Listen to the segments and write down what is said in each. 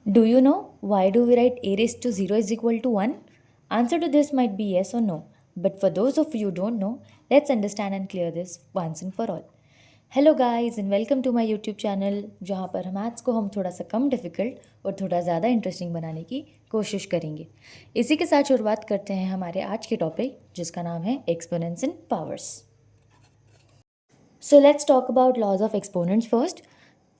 Do you know why do we write a raised to 0 is equal to 1? Answer to this might be yes or no. But for those of you who don't know, let's understand and clear this once and for all. Hello guys and welcome to my YouTube channel, जहाँ पर हम maths को हम थोड़ा सा कम difficult और थोड़ा ज़्यादा इंटरेस्टिंग बनाने की कोशिश करेंगे। इसी के साथ शुरुआत करते हैं हमारे आज के टॉपिक, जिसका नाम है exponents and powers. So let's talk about laws of exponents first.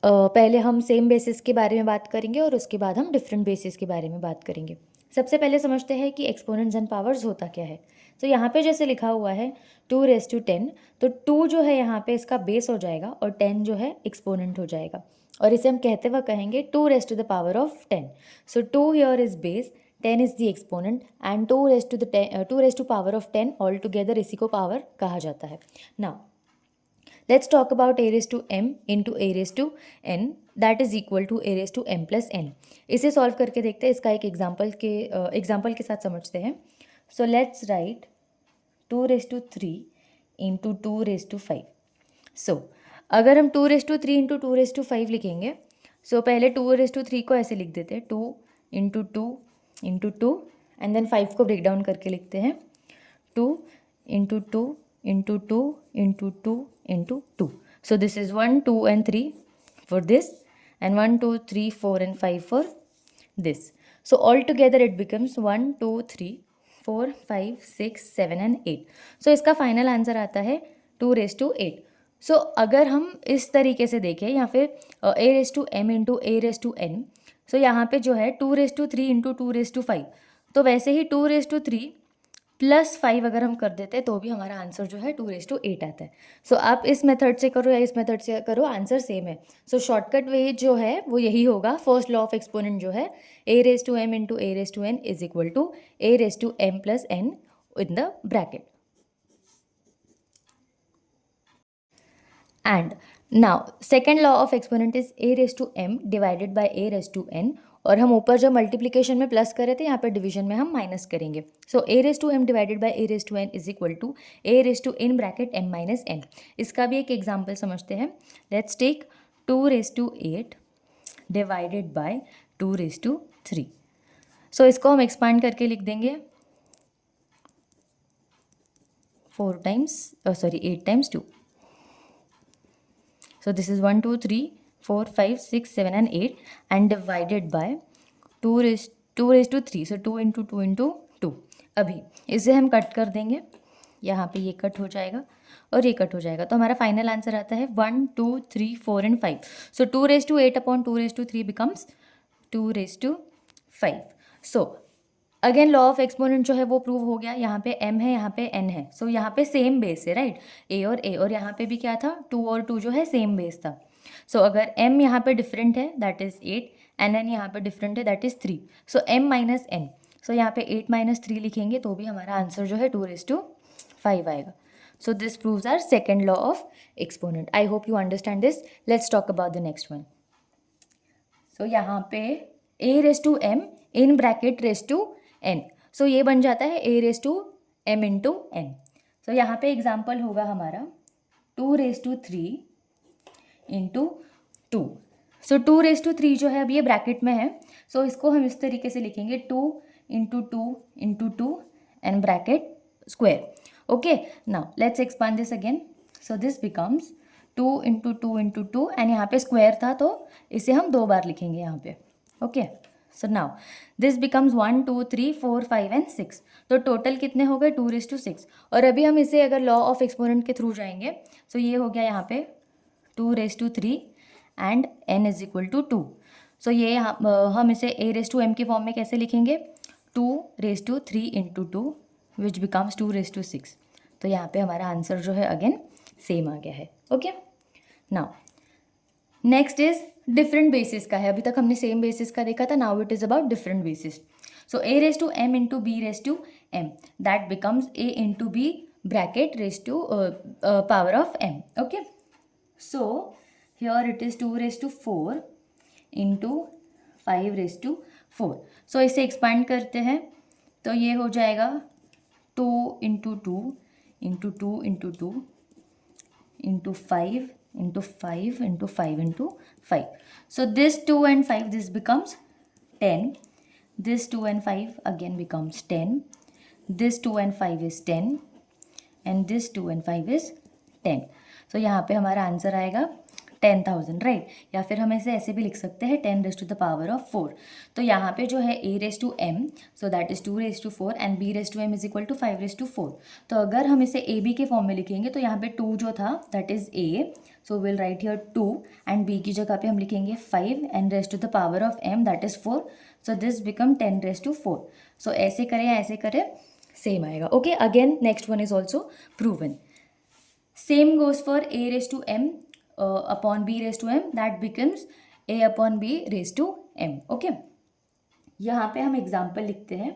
पहले हम सेम बेसिस के बारे में बात करेंगे और उसके बाद हम डिफरेंट बेसिस के बारे में बात करेंगे। सबसे पहले समझते हैं कि एक्सपोनेंट्स एंड पावर्स होता क्या है। तो यहाँ पे जैसे लिखा हुआ है 2⁻10, तो 2 जो है यहाँ पे इसका बेस हो जाएगा और 10 जो है एक्सपोनेंट हो जाएगा, और इसे हम कहते हुए कहेंगे 2⁻10। सो 2 here is base, 10 is the exponent and 2⁻10 all together इसी को पावर कहा जाता है। Now let's talk about a raised to m into a raised to n, that is equal to a raised to m plus n। इसे solve करके देखते हैं, इसका एक एग्जाम्पल के साथ समझते हैं। So let's write 2⁻3 into 2⁻5। सो अगर हम 2⁻3 इंटू 2⁻5 लिखेंगे, सो पहले 2⁻3 को ऐसे लिख देते हैं 2 इंटू 2 इंटू 2, एंड देन 5 को ब्रेक डाउन करके लिखते हैं 2 into 2 into 2 into 2 into 2. So this is 1, 2 and 3 for this, and 1, 2, 3, 4 and 5 for this. So altogether it becomes 1, 2, 3, 4, 5, 6, 7 and 8. So इसका फाइनल आंसर आता है 2⁸8. So अगर हम इस तरीके से देखें या फिर a⁻m इंटू a⁻n, सो यहाँ पे जो है 2⁻3 इंटू 2⁻5, तो वैसे ही 2⁻3 प्लस 5 अगर हम कर देते हैं तो भी हमारा आंसर जो है 2⁸8 आता है। सो आप इस मेथड से करो या इस मेथड से करो, आंसर सेम है। सो शॉर्टकट वे जो है वो यही होगा। फर्स्ट लॉ ऑफ एक्सपोनेंट जो है a⁻m into a⁻n is equal to a⁻m plus n in the bracket. And now second law of exponent is a⁻m divided by a⁻n, और हम ऊपर जब मल्टीप्लिकेशन में प्लस करे थे, यहाँ पर डिवीजन में हम माइनस करेंगे। So a⁻m divided by a⁻n is equal to a⁻n bracket m minus n। इसका भी एक एग्जाम्पल समझते हैं। Let's take 2⁸8 divided by 2⁻3। So इसको हम एक्सपांड करके लिख देंगे 8 times 2। So this is 1, 2, 3, 4, 5, 6, 7 and 8 and divided by 2⁻3. So 2 into 2 into 2। अभी इसे हम कट कर देंगे, यहाँ पे ये कट हो जाएगा और ये कट हो जाएगा, तो हमारा फाइनल आंसर आता है 1, 2, 3, 4 and 5। So 2⁻8 upon 2⁻3 becomes 2⁻5। So again law of exponent जो है वो प्रूव हो गया। यहाँ पे m है, यहाँ पे n है, सो यहाँ पे सेम बेस है, राइट। a और यहाँ पे भी क्या था, 2 और 2 जो है सेम बेस था। सो अगर m यहाँ पे डिफरेंट है दैट इज 8, एंड n यहाँ पे डिफरेंट है that is 3, so m minus n। सो यहाँ पे 8 माइनस 3 लिखेंगे तो भी हमारा आंसर जो है 2⁻5 आएगा। So this proves our second law of exponent. I hope you understand this. Let's talk about the next one. So यहाँ पे a⁻m in bracket raise to n, so ये बन जाता है a⁻m इंटू n। सो यहाँ पे एग्जाम्पल होगा हमारा 2⁻3 इंटू 2। सो 2⁻3 जो है अब ये ब्रैकेट में है, सो इसको हम इस तरीके से लिखेंगे 2 into 2 into 2 and bracket square. Okay, now let's expand this again. So this becomes 2 into 2 into 2, and यहाँ पे स्क्वायर था तो इसे हम 2 बार लिखेंगे यहाँ पे। Okay, so now this becomes 1, 2, 3, 4, 5 and 6। तो टोटल कितने हो गए 2⁻6। और अभी हम इसे अगर लॉ ऑफ एक्सपोनेंट के थ्रू जाएंगे, सो ये हो गया यहाँ पे 2⁻3 and n is equal to 2। So ये हम इसे a⁻m के फॉर्म में कैसे लिखेंगे, 2⁻3 इंटू 2 विच बिकम्स 2⁻6। तो यहाँ पे हमारा आंसर जो है अगेन सेम आ गया है। Okay, now next is different basis का है। अभी तक हमने सेम बेसिस का देखा था, now it is about different basis. So a⁻m into b⁻m that becomes a into b bracket raise to power of m। Okay, so here it is 2⁻4 into 5⁻4। So इसे expand करते हैं तो ये हो जाएगा 2 into 2 into 2 into 2 into 5 into 5 into 5 into 5. So this 2 and 5, this becomes 10. This 2 and 5 again becomes 10. This 2 and 5 is 10 and this 2 and 5 is 10. So यहाँ पे हमारा आंसर आएगा 10,000, राइट. या फिर हम इसे ऐसे भी लिख सकते हैं 10 raise to the power of 4. तो यहाँ पे जो है a raise to m, so that is 2 raise to 4 and b raise to m is equal to 5 raise to 4. तो अगर हम इसे a b के फॉर्म में लिखेंगे तो यहाँ पे 2 जो था that is a, so will write here 2 and b की जगह पे हम लिखेंगे 5 and raise to the power of m that is 4. So this become 10 raise to 4. सो ऐसे करें या ऐसे करें सेम आएगा. Okay, again next one is also proven. Same goes for a raise to m upon b raise to m, that becomes a upon b raise to m. Okay, यहाँ पे हम एग्जाम्पल लिखते हैं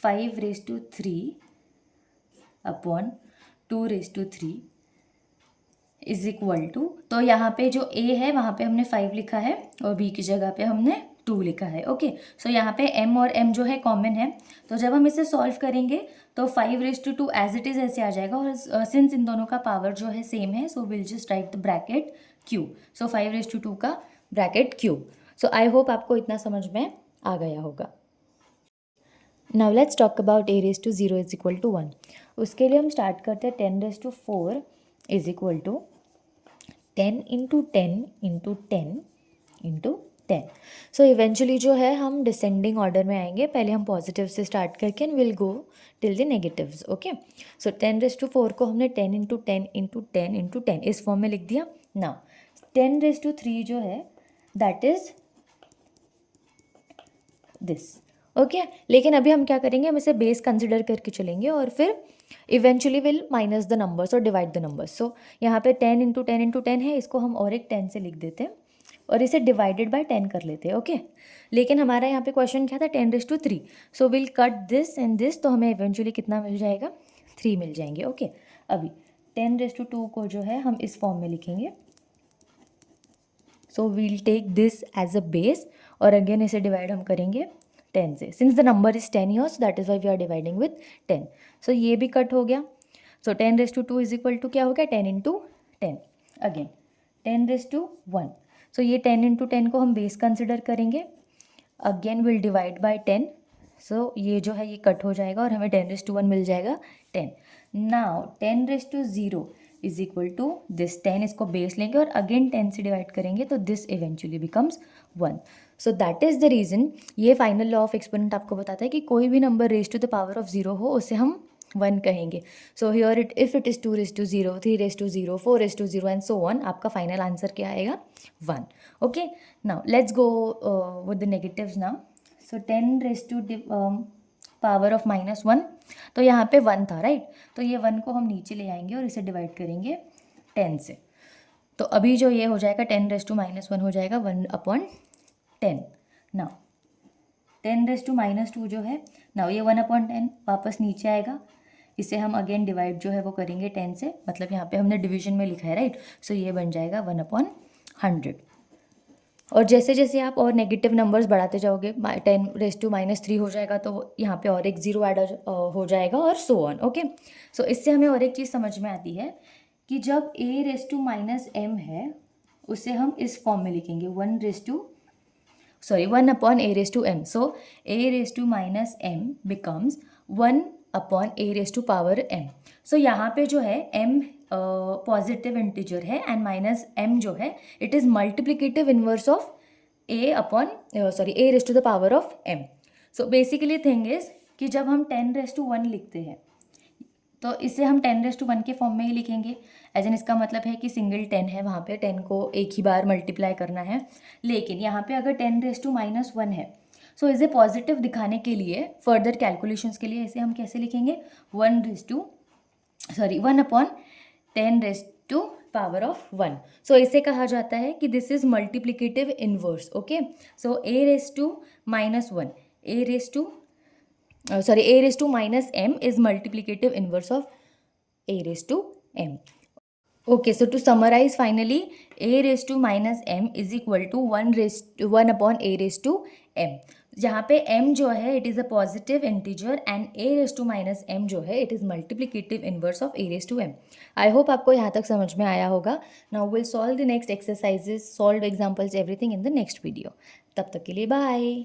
5 raise to 3 upon 2 raise to 3 is equal to, तो यहाँ पे जो a है वहाँ पे हमने 5 लिखा है और b की जगह पे हमने 2 लिखा है. ओके, सो यहाँ पे m और m जो है कॉमन है, तो जब हम इसे सॉल्व करेंगे तो 5 raise to 2 as it is ऐसे आ जाएगा. और सिंस इन दोनों का पावर जो है सेम है, so will just write the bracket cube. So 5 raise to 2 का bracket cube. So I hope आपको इतना समझ में आ गया होगा. Now let's talk about a raise to 0 is equal to 1. उसके लिए हम स्टार्ट करते हैं 10 raise to 4 is equal to 10 into 10 into 10 into 10. So eventually जो है हम डिसेंडिंग ऑर्डर में आएंगे. पहले हम पॉजिटिव से स्टार्ट करके and will go till the negatives. Okay, so 10 raise to 4 को हमने 10 इंटू 10 इंटू 10 इंटू 10 इस फॉर्म में लिख दिया. नाउ 10 रेज टू 3 जो है दैट इज दिस. ओके, लेकिन अभी हम क्या करेंगे, हम इसे बेस कंसिडर करके चलेंगे और फिर eventually will minus the numbers और डिवाइड द नंबर्स. सो यहाँ पे 10 इंटू 10 इंटू 10 है, इसको हम और एक 10 से लिख देते हैं और इसे डिवाइडेड बाय 10 कर लेते हैं. ओके, लेकिन हमारा यहाँ पे क्वेश्चन क्या था, 10 raise to 3. So will cut this and this, तो हमें इवेंचुअली कितना मिल जाएगा, 3 मिल जाएंगे. ओके, अभी 10 रेज टू 2 को जो है हम इस फॉर्म में लिखेंगे. So we'll take this as a base और अगेन इसे डिवाइड हम करेंगे 10 से. Since the number is 10 here, so that is why we are dividing with 10. So ये भी कट हो गया. So 10 raise to 2 is equal to क्या हो गया, 10 into 10. Again 10 raise to 1. So ये 10 इंटू 10 को हम बेस कंसिडर करेंगे. Again will divide by 10. So ये जो है ये कट हो जाएगा और हमें 10 रेज टू 1 मिल जाएगा 10. Now 10 raise to 0 is equal to this 10, इसको बेस लेंगे और अगेन 10 से डिवाइड करेंगे तो this eventually becomes 1. So that is the reason. ये फाइनल लॉ ऑफ एक्सपोनेंट आपको बताता है कि कोई भी number raise to the power of 0 हो उसे हम 1 कहेंगे. So here if it is 2 raise to 0, 3 raise to 0, 4 raise to 0 and so on, आपका फाइनल आंसर क्या आएगा, 1. Okay, now let's go with the negatives now. So 10 raise to power of -1, तो यहाँ पे 1 था, राइट. तो ये 1 को हम नीचे ले आएंगे और इसे डिवाइड करेंगे 10 से. तो अभी जो ये हो जाएगा 10 रेज टू -1 हो जाएगा 1 अपॉन 10. नाउ 10 रेज टू -2 जो है, नाउ ये 1 अपॉन 10 वापस नीचे आएगा. इसे हम अगेन डिवाइड जो है वो करेंगे 10 से, मतलब यहाँ पे हमने डिवीजन में लिखा है, राइट. सो ये बन जाएगा 1 अपॉन 100. और जैसे जैसे आप और नेगेटिव नंबर्स बढ़ाते जाओगे, 10 रेज टू -3 हो जाएगा तो यहाँ पे और एक 0 ऐड हो जाएगा और सो ऑन. ओके, सो इससे हमें और एक चीज़ समझ में आती है कि जब a रेज टू -m है उसे हम इस फॉर्म में लिखेंगे 1 upon a raise to m. So a raise to -m becomes 1 upon a raise to power m. So यहाँ पे जो है m पॉजिटिव इंटीजर है एंड -m जो है it is multiplicative inverse of a raise to the power of m. So basically thing is कि जब हम 10 रेज टू 1 लिखते हैं तो इसे हम 10 रेज टू 1 के फॉर्म में ही लिखेंगे. एज एन इसका मतलब है कि सिंगल 10 है, वहाँ पे 10 को एक ही बार मल्टीप्लाई करना है. लेकिन यहाँ पे अगर 10 रेज टू -1 है, सो इसे पॉजिटिव दिखाने के लिए फर्दर कैलकुलेशंस के लिए इसे हम कैसे लिखेंगे, 1 upon 10 raise to power of 1. So इसे कहा जाता है कि this is multiplicative inverse. Okay, so a raise to -1, a raise to -m is multiplicative inverse of a raised to m. Okay, so to summarize finally, a raised to -m is equal to 1 upon a raised to m. जहाँ पे m जो है it is a positive integer and a raised to -m जो है it is multiplicative inverse of a raised to m. I hope आपको यहाँ तक समझ में आया होगा. Now we'll solve the next exercises, solve examples, everything in the next video. तब तक के लिए bye.